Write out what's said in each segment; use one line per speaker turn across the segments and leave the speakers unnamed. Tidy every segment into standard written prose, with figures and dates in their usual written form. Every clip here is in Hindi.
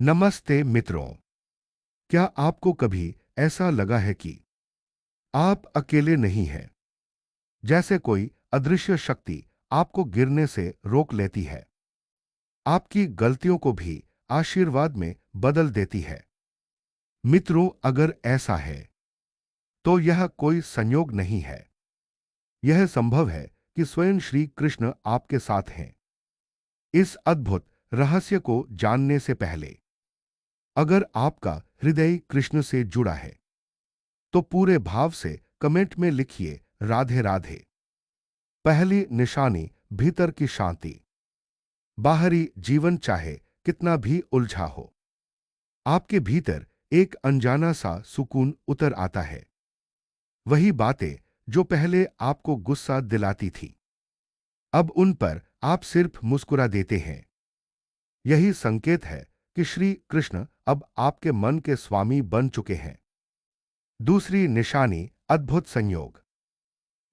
नमस्ते मित्रों। क्या आपको कभी ऐसा लगा है कि आप अकेले नहीं हैं? जैसे कोई अदृश्य शक्ति आपको गिरने से रोक लेती है, आपकी गलतियों को भी आशीर्वाद में बदल देती है। मित्रों, अगर ऐसा है तो यह कोई संयोग नहीं है। यह संभव है कि स्वयं श्री कृष्ण आपके साथ हैं। इस अद्भुत रहस्य को जानने से पहले, अगर आपका हृदय कृष्ण से जुड़ा है तो पूरे भाव से कमेंट में लिखिए, राधे राधे। पहली निशानी, भीतर की शांति। बाहरी जीवन चाहे कितना भी उलझा हो, आपके भीतर एक अनजाना सा सुकून उतर आता है। वही बातें जो पहले आपको गुस्सा दिलाती थी, अब उन पर आप सिर्फ मुस्कुरा देते हैं। यही संकेत है कि श्री कृष्ण अब आपके मन के स्वामी बन चुके हैं। दूसरी निशानी, अद्भुत संयोग।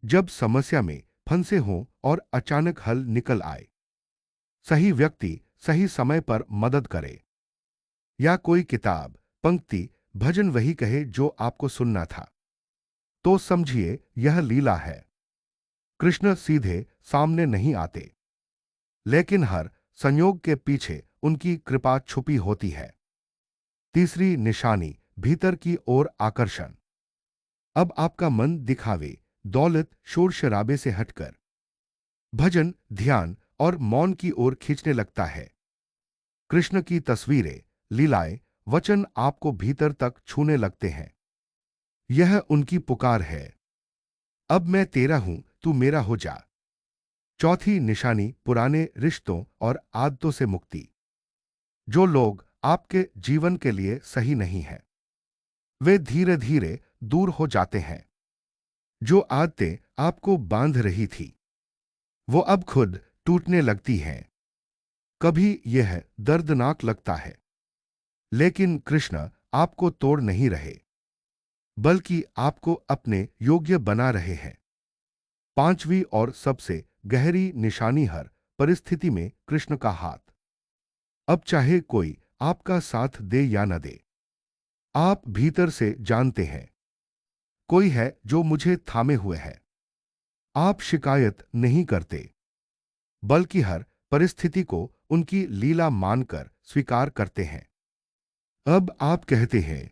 जब समस्या में फंसे हों और अचानक हल निकल आए, सही व्यक्ति सही समय पर मदद करे, या कोई किताब, पंक्ति, भजन वही कहे जो आपको सुनना था, तो समझिए यह लीला है। कृष्ण सीधे सामने नहीं आते, लेकिन हर संयोग के पीछे उनकी कृपा छुपी होती है। तीसरी निशानी, भीतर की ओर आकर्षण। अब आपका मन दिखावे, दौलत, शोर शराबे से हटकर भजन, ध्यान और मौन की ओर खींचने लगता है। कृष्ण की तस्वीरें, लीलाएं, वचन आपको भीतर तक छूने लगते हैं। यह उनकी पुकार है, अब मैं तेरा हूं, तू मेरा हो जा। चौथी निशानी, पुराने रिश्तों और आदतों से मुक्ति। जो लोग आपके जीवन के लिए सही नहीं हैं, वे धीरे धीरे दूर हो जाते हैं। जो आदतें आपको बांध रही थी, वो अब खुद टूटने लगती हैं। कभी यह दर्दनाक लगता है, लेकिन कृष्ण आपको तोड़ नहीं रहे, बल्कि आपको अपने योग्य बना रहे हैं। पांचवी और सबसे गहरी निशानी, हर परिस्थिति में कृष्ण का हाथ। अब चाहे कोई आपका साथ दे या न दे, आप भीतर से जानते हैं, कोई है जो मुझे थामे हुए है। आप शिकायत नहीं करते, बल्कि हर परिस्थिति को उनकी लीला मानकर स्वीकार करते हैं। अब आप कहते हैं,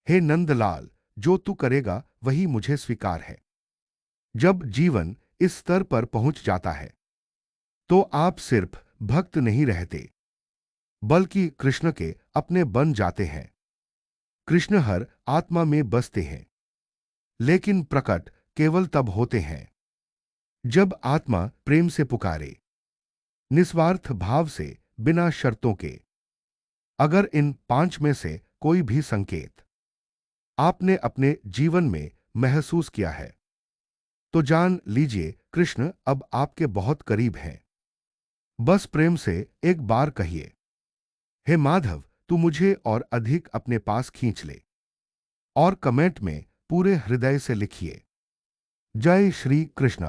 हे नंदलाल, जो तू करेगा वही मुझे स्वीकार है। जब जीवन इस स्तर पर पहुंच जाता है, तो आप सिर्फ भक्त नहीं रहते, बल्कि कृष्ण के अपने बन जाते हैं। कृष्ण हर आत्मा में बसते हैं, लेकिन प्रकट केवल तब होते हैं जब आत्मा प्रेम से पुकारे, निस्वार्थ भाव से, बिना शर्तों के। अगर इन पांच में से कोई भी संकेत आपने अपने जीवन में महसूस किया है, तो जान लीजिए कृष्ण अब आपके बहुत करीब हैं। बस प्रेम से एक बार कहिए, हे माधव, तू मुझे और अधिक अपने पास खींच ले। और कमेंट में पूरे हृदय से लिखिए, जय श्री कृष्ण।